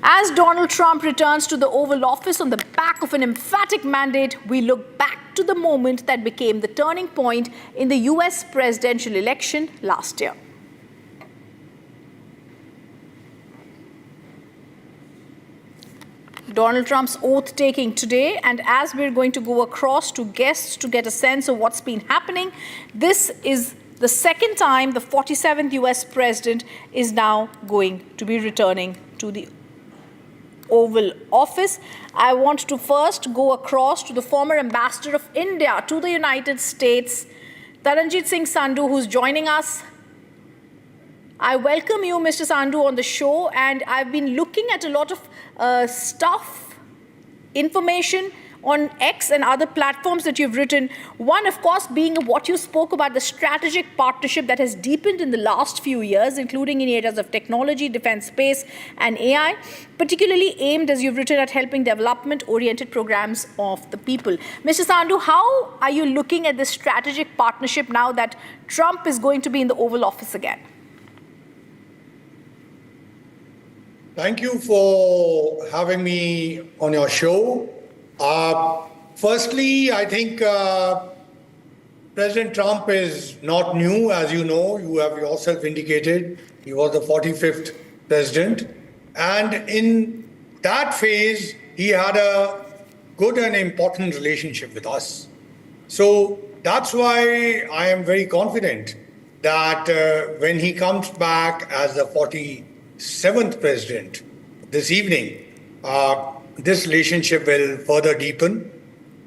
As Donald Trump returns to the Oval Office on the back of an emphatic mandate, we look back to the moment that became the turning point in the U.S. presidential election last year. Donald Trump's oath-taking today, and as we're going to go across to guests to get a sense of what's been happening, this is the second time the 47th U.S. president is now going to be returning to the Oval Office. I want to first go across to the former ambassador of India to the United States, Taranjit Singh Sandhu, who's joining us. I welcome you, Mr. Sandhu, on the show, and I've been looking at a lot of information on X and other platforms that you've written. One, of course, being what you spoke about, the strategic partnership that has deepened in the last few years, including in areas of technology, defense, space, and AI, particularly aimed, as you've written, at helping development-oriented programs of the people. Mr. Sandhu, how are you looking at this strategic partnership now that Trump is going to be in the Oval Office again? Thank you for having me on your show. Firstly, I think President Trump is not new, as you know. You have yourself indicated he was the 45th president. And in that phase, he had a good and important relationship with us. So that's why I am very confident that when he comes back as the 47th president this evening, this relationship will further deepen.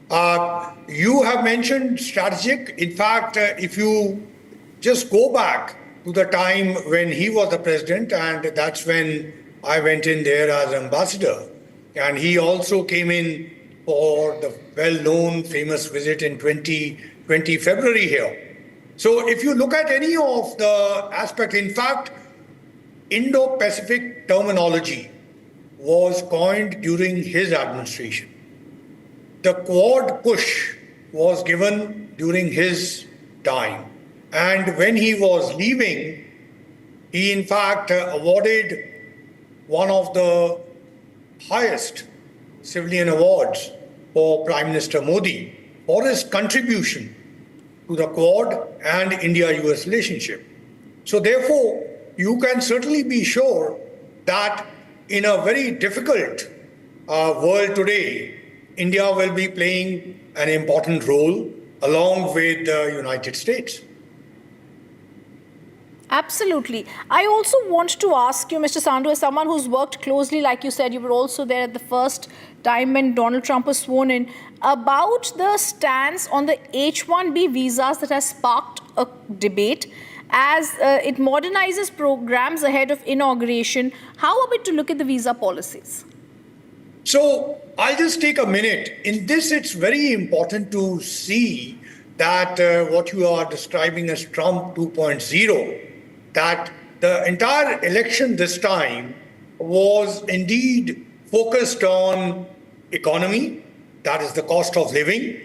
You have mentioned strategic. In fact, if you just go back to the time when he was the president, and that's when I went in there as ambassador, and he also came in for the well-known famous visit in 2020 February here. So if you look at any of the aspects, in fact, Indo-Pacific terminology was coined during his administration. The Quad push was given during his time. And when he was leaving, he in fact awarded one of the highest civilian awards for Prime Minister Modi for his contribution to the Quad and India-U.S. relationship. So therefore, you can certainly be sure that in a very difficult world today, India will be playing an important role along with the United States. Absolutely. I also want to ask you, Mr. Sandhu, as someone who's worked closely, like you said, you were also there at the first time when Donald Trump was sworn in, about the stance on the H-1B visas that has sparked a debate as it modernizes programs ahead of inauguration. How are we to look at the visa policies? So I'll just take a minute. In this, it's very important to see that what you are describing as Trump 2.0, that the entire election this time was indeed focused on economy, that is the cost of living,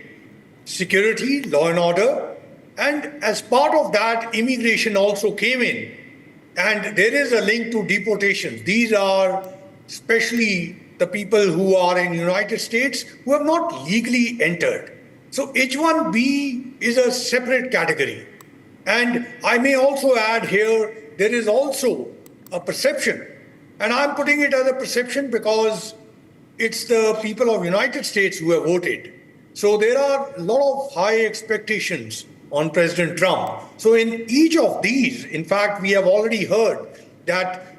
security, law and order, and as part of that, immigration also came in. And there is a link to deportations. These are especially the people who are in the United States who have not legally entered. So H-1B is a separate category. And I may also add here, there is also a perception. And I'm putting it as a perception because it's the people of the United States who have voted. So there are a lot of high expectations on President Trump. So in each of these, in fact, we have already heard that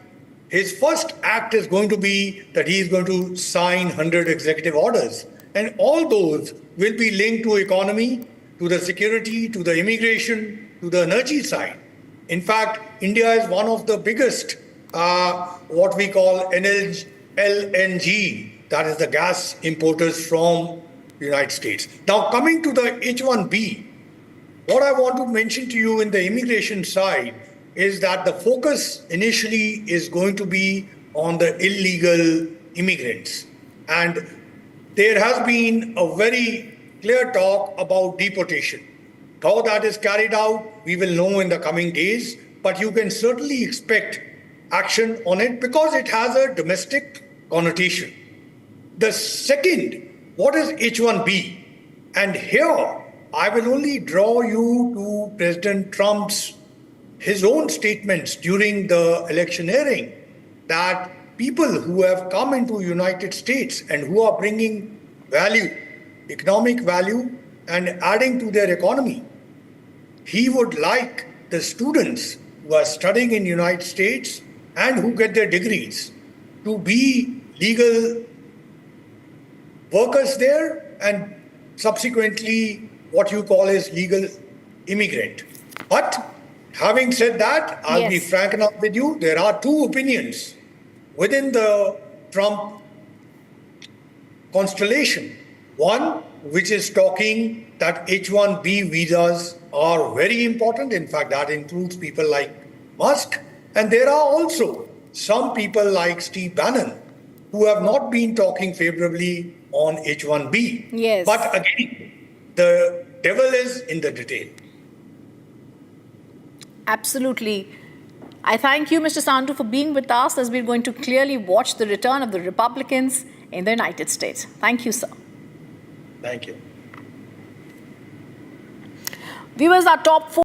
his first act is going to be that he is going to sign 100 executive orders. And all those will be linked to economy, to the security, to the immigration, to the energy side. In fact, India is one of the biggest, what we call LNG, that is the gas importers from the United States. Now, coming to the H-1B, what I want to mention to you in the immigration side is that the focus initially is going to be on the illegal immigrants. And there has been a very clear talk about deportation. How that is carried out, we will know in the coming days, but you can certainly expect action on it because it has a domestic connotation. The second, what is H1B? And here, I will only draw you to President Trump's his own statements during the electioneering that people who have come into United States and who are bringing value, economic value, and adding to their economy, he would like the students who are studying in United States and who get their degrees to be legal workers there and subsequently what you call as legal immigrant. But having said that, I'll be Yes. frank enough with you, there are two opinions within the Trump constellation. One, which is talking that H-1B visas are very important. In fact, that includes people like Musk. And there are also some people like Steve Bannon who have not been talking favorably on H-1B. Yes. But again, the devil is in the detail. Absolutely. I thank you, Mr. Sandhu, for being with us as we're going to clearly watch the return of the Republicans in the United States. Thank you, sir. Thank you. Viewers, our top 4